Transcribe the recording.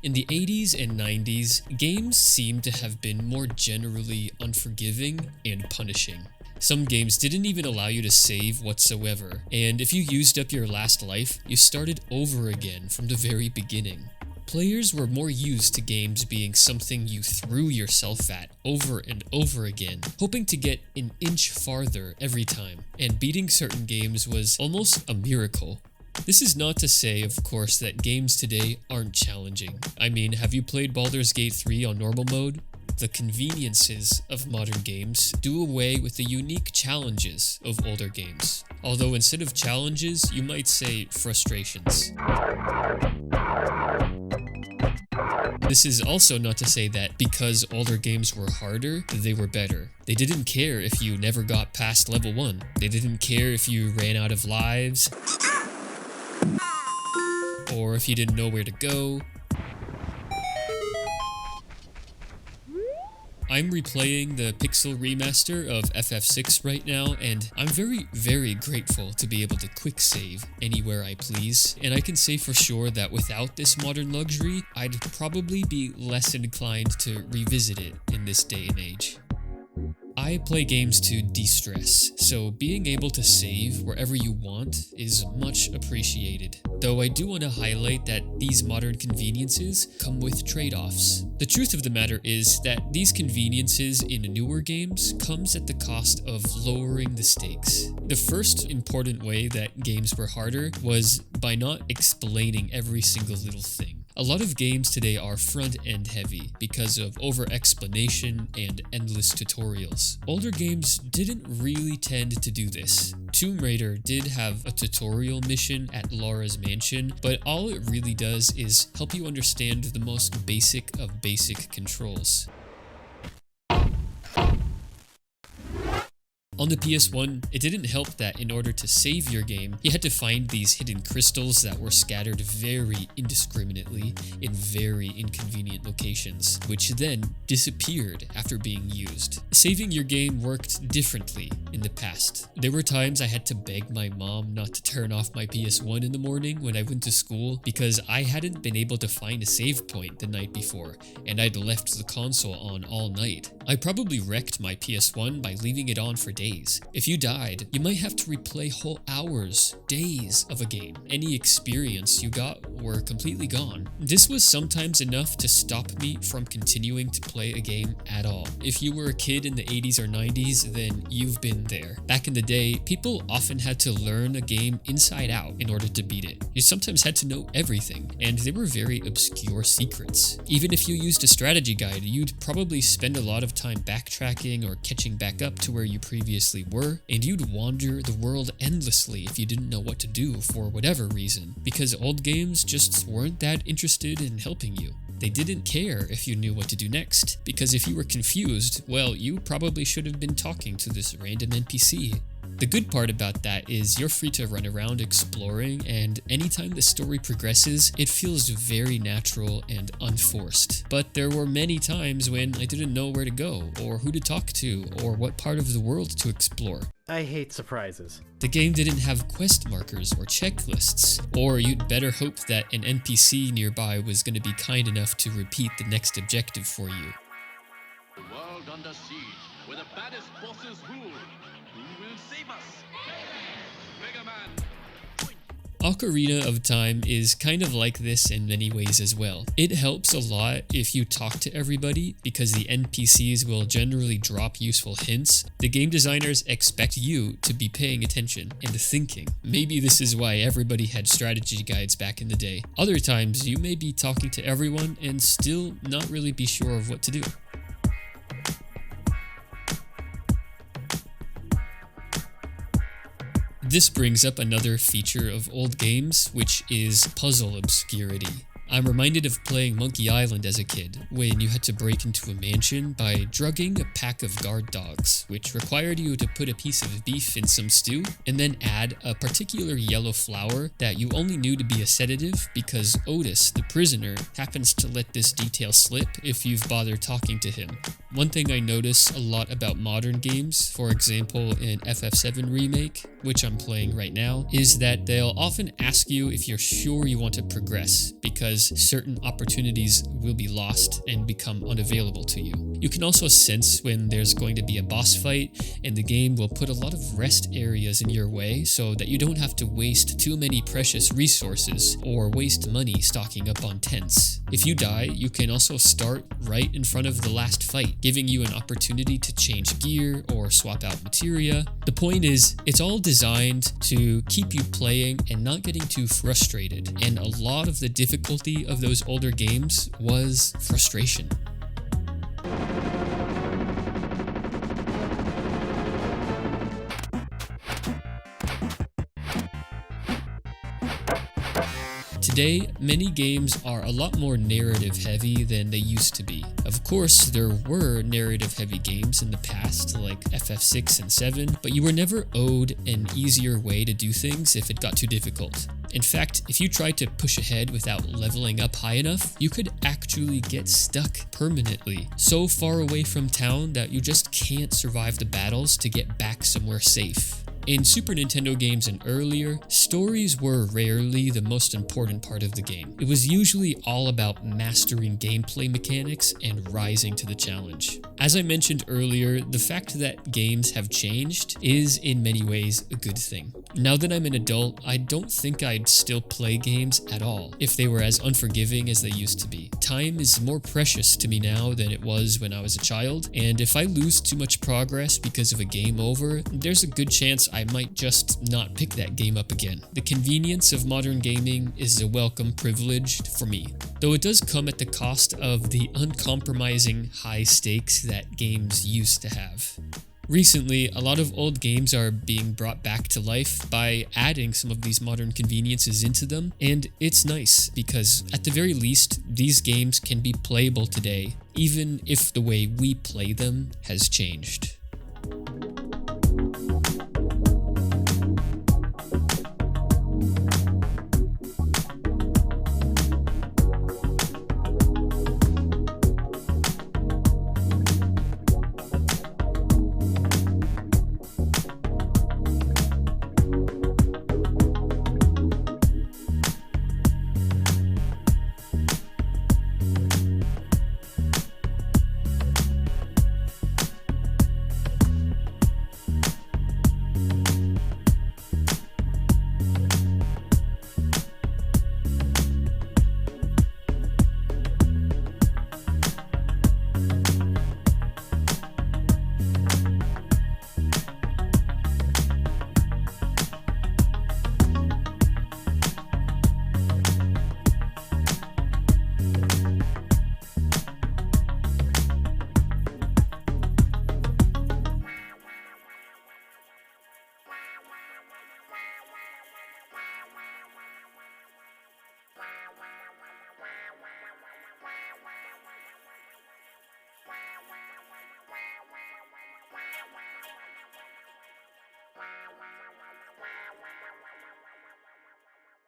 In the 80s and 90s, games seem to have been more generally unforgiving and punishing. Some games didn't even allow you to save whatsoever, and if you used up your last life, you started over again from the very beginning. Players were more used to games being something you threw yourself at over and over again, hoping to get an inch farther every time, and beating certain games was almost a miracle. This is not to say, of course, that games today aren't challenging. I mean, have you played Baldur's Gate 3 on normal mode? The conveniences of modern games do away with the unique challenges of older games. Although instead of challenges, you might say frustrations. This is also not to say that because older games were harder, they were better. They didn't care if you never got past level 1. They didn't care if you ran out of lives, or if you didn't know where to go. I'm replaying the Pixel remaster of FF6 right now, and I'm very grateful to be able to quick save anywhere I please, and I can say for sure that without this modern luxury, I'd probably be less inclined to revisit it in this day and age. I play games to de-stress, so being able to save wherever you want is much appreciated. Though I do want to highlight that these modern conveniences come with trade-offs. The truth of the matter is that these conveniences in newer games comes at the cost of lowering the stakes. The first important way that games were harder was by not explaining every single little thing. A lot of games today are front-end heavy because of over-explanation and endless tutorials. Older games didn't really tend to do this. Tomb Raider did have a tutorial mission at Laura's mansion, but all it really does is help you understand the most basic of basic controls. On the PS1, it didn't help that in order to save your game, you had to find these hidden crystals that were scattered very indiscriminately in very inconvenient locations, which then disappeared after being used. Saving your game worked differently in the past. There were times I had to beg my mom not to turn off my PS1 in the morning when I went to school because I hadn't been able to find a save point the night before, and I'd left the console on all night. I probably wrecked my PS1 by leaving it on for days. If you died, you might have to replay whole hours, days of a game. Any experience you got were completely gone. This was sometimes enough to stop me from continuing to play a game at all. If you were a kid in the 80s or 90s, then you've been there. Back in the day, people often had to learn a game inside out in order to beat it. You sometimes had to know everything, and they were very obscure secrets. Even if you used a strategy guide, you'd probably spend a lot of time backtracking or catching back up to where you previously were, and you'd wander the world endlessly if you didn't know what to do for whatever reason, because old games just weren't that interested in helping you. They didn't care if you knew what to do next, because if you were confused, well, you probably should have been talking to this random NPC. The good part about that is you're free to run around exploring, and anytime the story progresses, it feels very natural and unforced. But there were many times when I didn't know where to go, or who to talk to, or what part of the world to explore. I hate surprises. The game didn't have quest markers or checklists, or you'd better hope that an NPC nearby was going to be kind enough to repeat the next objective for you. The world under siege, where the baddest bosses rule. Who will save us? Mega Man! Ocarina of Time is kind of like this in many ways as well. It helps a lot if you talk to everybody because the NPCs will generally drop useful hints. The game designers expect you to be paying attention and thinking. Maybe this is why everybody had strategy guides back in the day. Other times you may be talking to everyone and still not really be sure of what to do. This brings up another feature of old games, which is puzzle obscurity. I'm reminded of playing Monkey Island as a kid, when you had to break into a mansion by drugging a pack of guard dogs, which required you to put a piece of beef in some stew, and then add a particular yellow flower that you only knew to be a sedative because Otis, the prisoner, happens to let this detail slip if you've bothered talking to him. One thing I notice a lot about modern games, for example in FF7 Remake, which I'm playing right now, is that they'll often ask you if you're sure you want to progress, because because certain opportunities will be lost and become unavailable to you. You can also sense when there's going to be a boss fight, and the game will put a lot of rest areas in your way so that you don't have to waste too many precious resources or waste money stocking up on tents. If you die, you can also start right in front of the last fight, giving you an opportunity to change gear or swap out materia. The point is, it's all designed to keep you playing and not getting too frustrated, and a lot of the difficulty of those older games was frustration. Today, many games are a lot more narrative heavy than they used to be. Of course, there were narrative heavy games in the past like FF6 and 7, but you were never owed an easier way to do things if it got too difficult. In fact, if you tried to push ahead without leveling up high enough, you could actually get stuck permanently, so far away from town that you just can't survive the battles to get back somewhere safe. In Super Nintendo games and earlier, stories were rarely the most important part of the game. It was usually all about mastering gameplay mechanics and rising to the challenge. As I mentioned earlier, the fact that games have changed is in many ways a good thing. Now that I'm an adult, I don't think I'd still play games at all if they were as unforgiving as they used to be. Time is more precious to me now than it was when I was a child, and if I lose too much progress because of a game over, there's a good chance I might just not pick that game up again. The convenience of modern gaming is a welcome privilege for me, though it does come at the cost of the uncompromising high stakes that games used to have. Recently, a lot of old games are being brought back to life by adding some of these modern conveniences into them, and it's nice because at the very least, these games can be playable today, even if the way we play them has changed.